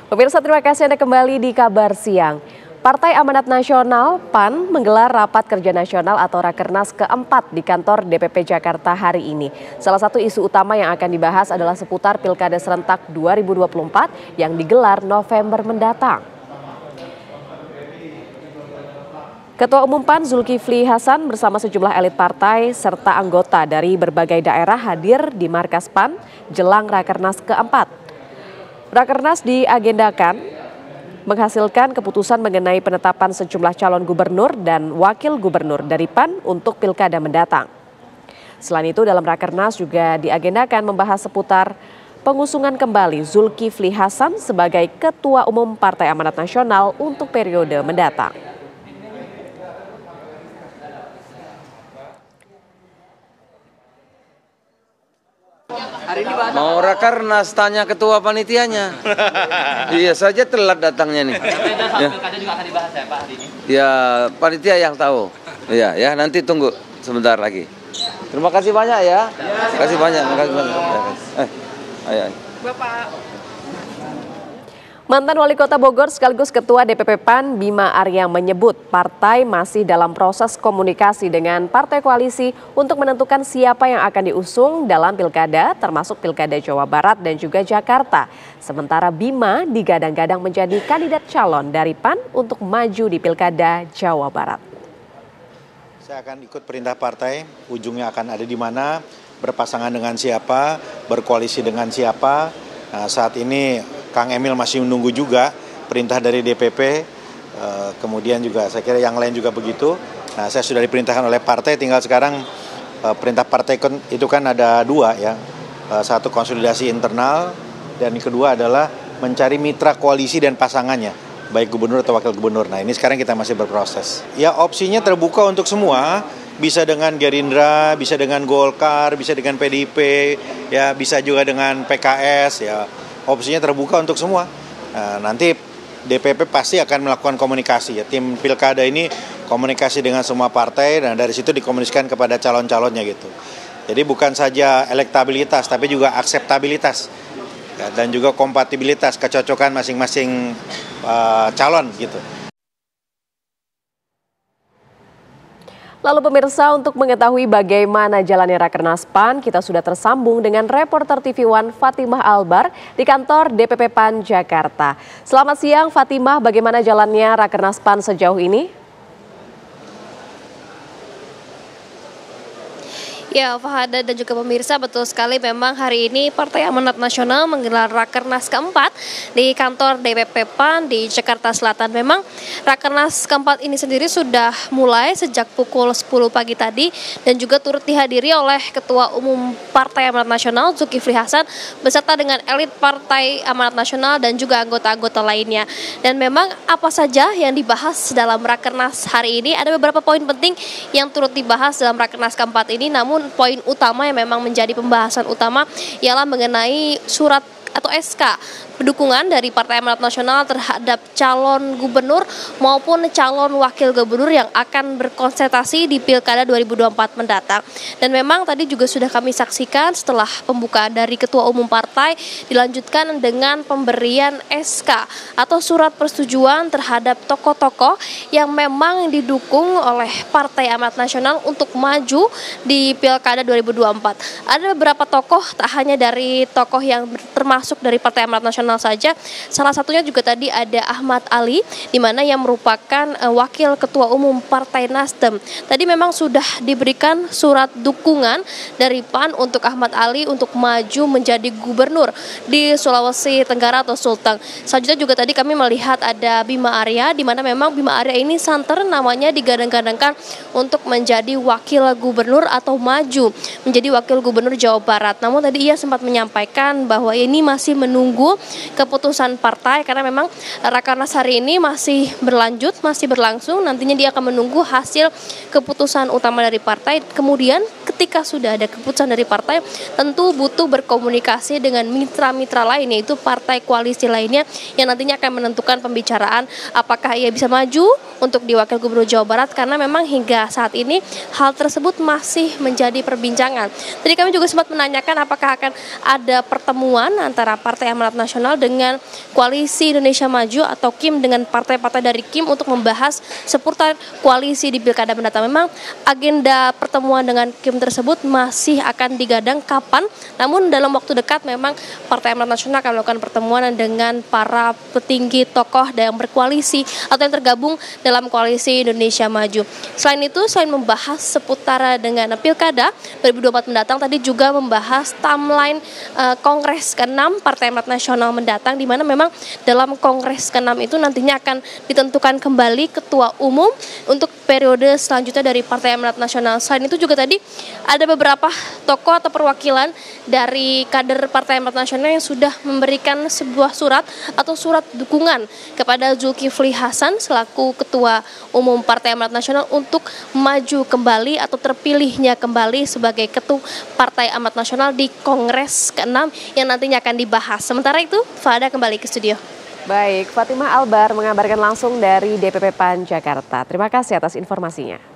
Pemirsa, terima kasih Anda kembali di Kabar Siang. Partai Amanat Nasional (PAN) menggelar Rapat Kerja Nasional atau Rakernas keempat di kantor DPP Jakarta hari ini. Salah satu isu utama yang akan dibahas adalah seputar Pilkada Serentak 2024 yang digelar November mendatang. Ketua Umum PAN Zulkifli Hasan bersama sejumlah elit partai serta anggota dari berbagai daerah hadir di markas PAN jelang Rakernas keempat. Rakernas diagendakan menghasilkan keputusan mengenai penetapan sejumlah calon gubernur dan wakil gubernur dari PAN untuk Pilkada mendatang. Selain itu, dalam Rakernas juga diagendakan membahas seputar pengusungan kembali Zulkifli Hasan sebagai Ketua Umum Partai Amanat Nasional untuk periode mendatang. Mau Rakernas, tanya ketua panitianya. Iya saja telat datangnya nih. Ya. Juga akan dibahas ya Pak hari ini. Ya, panitia yang tahu. Iya, ya nanti tunggu sebentar lagi. Terima kasih banyak ya. Terima kasih banyak. Ayo. Bapak. Mantan Wali Kota Bogor sekaligus Ketua DPP PAN Bima Arya menyebut partai masih dalam proses komunikasi dengan partai koalisi untuk menentukan siapa yang akan diusung dalam pilkada termasuk Pilkada Jawa Barat dan juga Jakarta. Sementara Bima digadang-gadang menjadi kandidat calon dari PAN untuk maju di Pilkada Jawa Barat. Saya akan ikut perintah partai, ujungnya akan ada di mana, berpasangan dengan siapa, berkoalisi dengan siapa. Nah, saat ini Kang Emil masih menunggu juga perintah dari DPP, kemudian juga saya kira yang lain juga begitu. Nah, saya sudah diperintahkan oleh partai, tinggal sekarang perintah partai itu kan ada dua ya, satu konsolidasi internal dan yang kedua adalah mencari mitra koalisi dan pasangannya, baik gubernur atau wakil gubernur. Nah, ini sekarang kita masih berproses. Ya, opsinya terbuka untuk semua, bisa dengan Gerindra, bisa dengan Golkar, bisa dengan PDIP, ya bisa juga dengan PKS ya. Opsinya terbuka untuk semua. Nah, nanti DPP pasti akan melakukan komunikasi ya. Tim Pilkada ini komunikasi dengan semua partai dan dari situ dikomunikasikan kepada calon-calonnya gitu. Jadi bukan saja elektabilitas tapi juga akseptabilitas ya, dan juga kompatibilitas kecocokan masing-masing calon gitu. Lalu pemirsa, untuk mengetahui bagaimana jalannya Rakernas PAN, kita sudah tersambung dengan reporter TV One Fatimah Albar di kantor DPP PAN Jakarta. Selamat siang Fatimah, bagaimana jalannya Rakernas PAN sejauh ini? Ya, Fahada dan juga pemirsa, betul sekali memang hari ini Partai Amanat Nasional menggelar Rakernas keempat di kantor DPP PAN di Jakarta Selatan. Memang Rakernas keempat ini sendiri sudah mulai sejak pukul 10 pagi tadi dan juga turut dihadiri oleh Ketua Umum Partai Amanat Nasional Zulkifli Hasan beserta dengan elit Partai Amanat Nasional dan juga anggota-anggota lainnya. Dan memang apa saja yang dibahas dalam Rakernas hari ini, ada beberapa poin penting yang turut dibahas dalam Rakernas keempat ini, namun poin utama yang memang menjadi pembahasan utama ialah mengenai surat atau SK dukungan dari Partai Amanat Nasional terhadap calon gubernur maupun calon wakil gubernur yang akan berkonsentrasi di Pilkada 2024 mendatang. Dan memang tadi juga sudah kami saksikan setelah pembukaan dari Ketua Umum Partai dilanjutkan dengan pemberian SK atau surat persetujuan terhadap tokoh-tokoh yang memang didukung oleh Partai Amanat Nasional untuk maju di Pilkada 2024. Ada beberapa tokoh, tak hanya dari tokoh yang termasuk dari Partai Amanat Nasional saja. Salah satunya juga tadi ada Ahmad Ali, di mana yang merupakan wakil ketua umum Partai Nasdem. Tadi memang sudah diberikan surat dukungan dari PAN untuk Ahmad Ali untuk maju menjadi gubernur di Sulawesi Tenggara atau Sulteng. Selanjutnya juga tadi kami melihat ada Bima Arya, di mana memang Bima Arya ini santer namanya digadang-gadangkan untuk menjadi wakil gubernur atau maju menjadi wakil gubernur Jawa Barat. Namun tadi ia sempat menyampaikan bahwa ini masih menunggu keputusan partai karena memang Rakernas hari ini masih berlangsung. Nantinya dia akan menunggu hasil keputusan utama dari partai. Kemudian ketika sudah ada keputusan dari partai, tentu butuh berkomunikasi dengan mitra-mitra lain, yaitu partai koalisi lainnya yang nantinya akan menentukan pembicaraan apakah ia bisa maju untuk di wakil gubernur Jawa Barat, karena memang hingga saat ini hal tersebut masih menjadi perbincangan. Tadi kami juga sempat menanyakan apakah akan ada pertemuan antara Partai Amanat Nasional Nasional dengan Koalisi Indonesia Maju atau KIM dengan partai-partai dari KIM untuk membahas seputar koalisi di Pilkada mendatang. Memang agenda pertemuan dengan KIM tersebut masih akan digadang kapan, namun dalam waktu dekat memang Partai Amanat Nasional akan melakukan pertemuan dengan para petinggi tokoh yang berkoalisi atau yang tergabung dalam Koalisi Indonesia Maju. Selain itu, selain membahas seputar dengan Pilkada 2024 mendatang, tadi juga membahas timeline Kongres ke-6 Partai Amanat Nasional mendatang, di mana memang dalam Kongres ke-6 itu nantinya akan ditentukan kembali ketua umum untuk periode selanjutnya dari Partai Amanat Nasional. Selain itu juga tadi ada beberapa tokoh atau perwakilan dari kader Partai Amanat Nasional yang sudah memberikan sebuah surat atau surat dukungan kepada Zulkifli Hasan selaku ketua umum Partai Amanat Nasional untuk maju kembali atau terpilihnya kembali sebagai ketua Partai Amanat Nasional di Kongres ke-6 yang nantinya akan dibahas. Sementara itu, Fada kembali ke studio. Baik, Fatimah Albar mengabarkan langsung dari DPP PAN Jakarta. Terima kasih atas informasinya.